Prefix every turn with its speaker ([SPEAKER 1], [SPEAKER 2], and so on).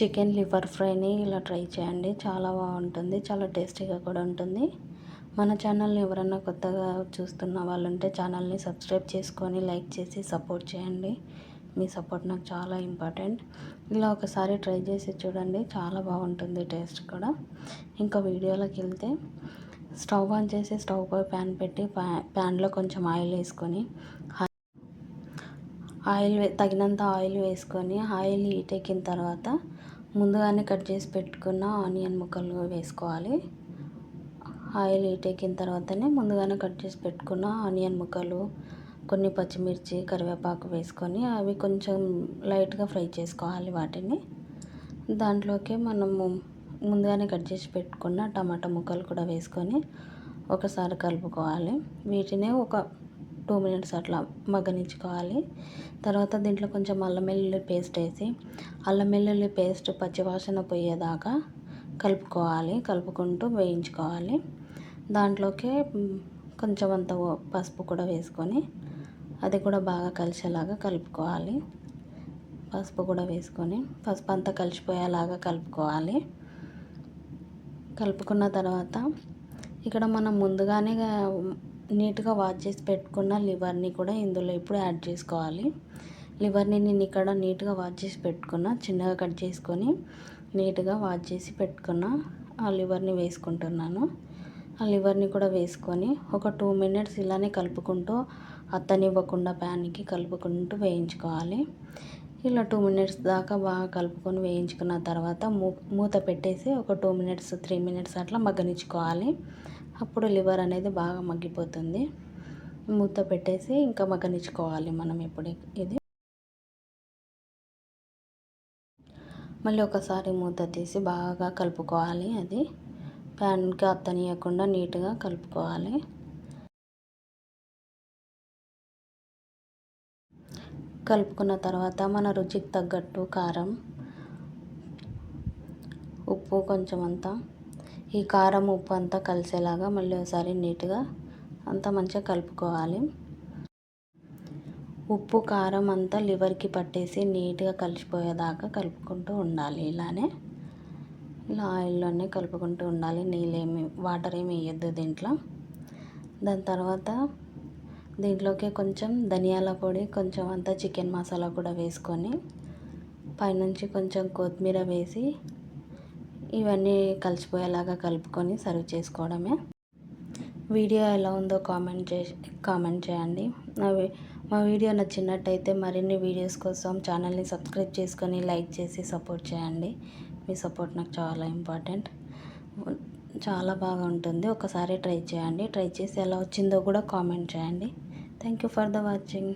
[SPEAKER 1] Chicken liver ఫ్రైని ఇలా try చేయండి. చాలా బాగుంటుంది, చాలా టేస్టీగా కూడా ఉంటుంది. మన ఛానల్ని ఎవరైనా కొత్తగా చూస్తున్న వాళ్ళు ఉంటే ఛానల్ని సబ్స్క్రైబ్ చేసుకొని లైక్ చేసి సపోర్ట్ చేయండి. మీ సపోర్ట్ నాకు చాలా ఇంపార్టెంట్. ఇలా ఒకసారి ట్రై చేసి చూడండి, చాలా బాగుంటుంది టేస్ట్ కూడా. ఇంకా వీడియోలోకి వెళ్తే, స్టవ్ ఆన్ చేసి స్టవ్ పై ప్యాన్ పెట్టి ప్యాన్లో కొంచెం ఆయిల్ వేసుకొని తగినంత ఆయిల్ వేసుకొని ఆయిల్ హీట్ ఎక్కిన తర్వాత ముందుగానే కట్ చేసి పెట్టుకున్న ఆనియన్ ముక్కలు వేసుకోవాలి. ఆయిల్ హీట్ ఎక్కిన తర్వాతనే ముందుగానే కట్ చేసి పెట్టుకున్న ఆనియన్ ముక్కలు, కొన్ని పచ్చిమిర్చి, కరివేపాకు వేసుకొని అవి కొంచెం లైట్గా ఫ్రై చేసుకోవాలి. వాటిని దాంట్లోకి మనము ముందుగానే కట్ చేసి పెట్టుకున్న టమాటా ముక్కలు కూడా వేసుకొని ఒకసారి కలుపుకోవాలి. వీటిని ఒక 2 మినిట్స్ అట్లా మగ్గనించుకోవాలి. తర్వాత దీంట్లో కొంచెం అల్లం వెల్లుల్లి పేస్ట్ వేసి అల్లం వెల్లుల్లి పేస్ట్ పచ్చివాసన పోయేదాకా కలుపుకుంటూ వేయించుకోవాలి. దాంట్లోకి కొంచెం అంత పసుపు కూడా వేసుకొని అది కూడా బాగా కలిసేలాగా కలుపుకోవాలి. పసుపు కూడా వేసుకొని పసుపు అంతా కలిసిపోయేలాగా కలుపుకోవాలి. కలుపుకున్న తర్వాత ఇక్కడ మనం ముందుగానే నీట్గా వాష్ చేసి పెట్టుకున్న లివర్ని కూడా ఇందులో ఇప్పుడు యాడ్ చేసుకోవాలి. లివర్ని నేను ఇక్కడ నీట్గా వాష్ చేసి పెట్టుకున్న, చిన్నగా కట్ చేసుకొని నీట్గా వాష్ చేసి పెట్టుకున్న ఆ లివర్ని వేసుకుంటున్నాను. ఆ లివర్ని కూడా వేసుకొని ఒక 2 మినిట్స్ ఇలానే కలుపుకుంటూ అత్తనివ్వకుండా ప్యాన్కి కలుపుకుంటూ వేయించుకోవాలి. ఇలా 2 మినిట్స్ దాకా బాగా కలుపుకొని వేయించుకున్న తర్వాత మూత పెట్టేసి ఒక 2 మినిట్స్ 3 మినిట్స్ అట్లా మగ్గనిచ్చుకోవాలి. అప్పుడు లివర్ అనేది బాగా మగ్గిపోతుంది. మూత పెట్టేసి ఇంకా మగ్గనిచ్చుకోవాలి మనం ఇప్పుడు ఇది. మళ్ళీ ఒకసారి మూత తీసి బాగా కలుపుకోవాలి. అది ప్యాన్కి అత్తనియకుండా నీట్గా కలుపుకోవాలి. కలుపుకున్న తర్వాత మన రుచికి తగ్గట్టు కారం, ఉప్పు కొంచెం అంతా, ఈ కారం ఉప్పు అంతా కలిసేలాగా మళ్ళీ ఒకసారి నీట్గా అంతా మంచిగా కలుపుకోవాలి. ఉప్పు కారం అంతా లివర్కి పట్టేసి నీట్గా కలిసిపోయేదాకా కలుపుకుంటూ ఉండాలి. ఇలా ఆయిల్లోనే కలుపుకుంటూ ఉండాలి. వాటర్ ఏమి వేయద్దు దీంట్లో. దాని తర్వాత దీంట్లోకి కొంచెం ధనియాల పొడి, కొంచెం అంతా చికెన్ మసాలా కూడా వేసుకొని పైనుంచి కొంచెం కొత్తిమీర వేసి ఇవన్నీ కలిసిపోయేలాగా కలుపుకొని సర్వ్ చేసుకోవడమే. వీడియో ఎలా ఉందో కామెంట్ చేయండి. మా వీడియో నచ్చినట్టయితే మరిన్ని వీడియోస్ కోసం ఛానల్ని సబ్స్క్రైబ్ చేసుకొని లైక్ చేసి సపోర్ట్ చేయండి. మీ సపోర్ట్ నాకు చాలా ఇంపార్టెంట్. చాలా బాగా ఉంటుంది. ఒకసారి ట్రై చేయండి. ట్రై చేసి ఎలా వచ్చిందో కూడా కామెంట్ చేయండి. Thank you for the watching.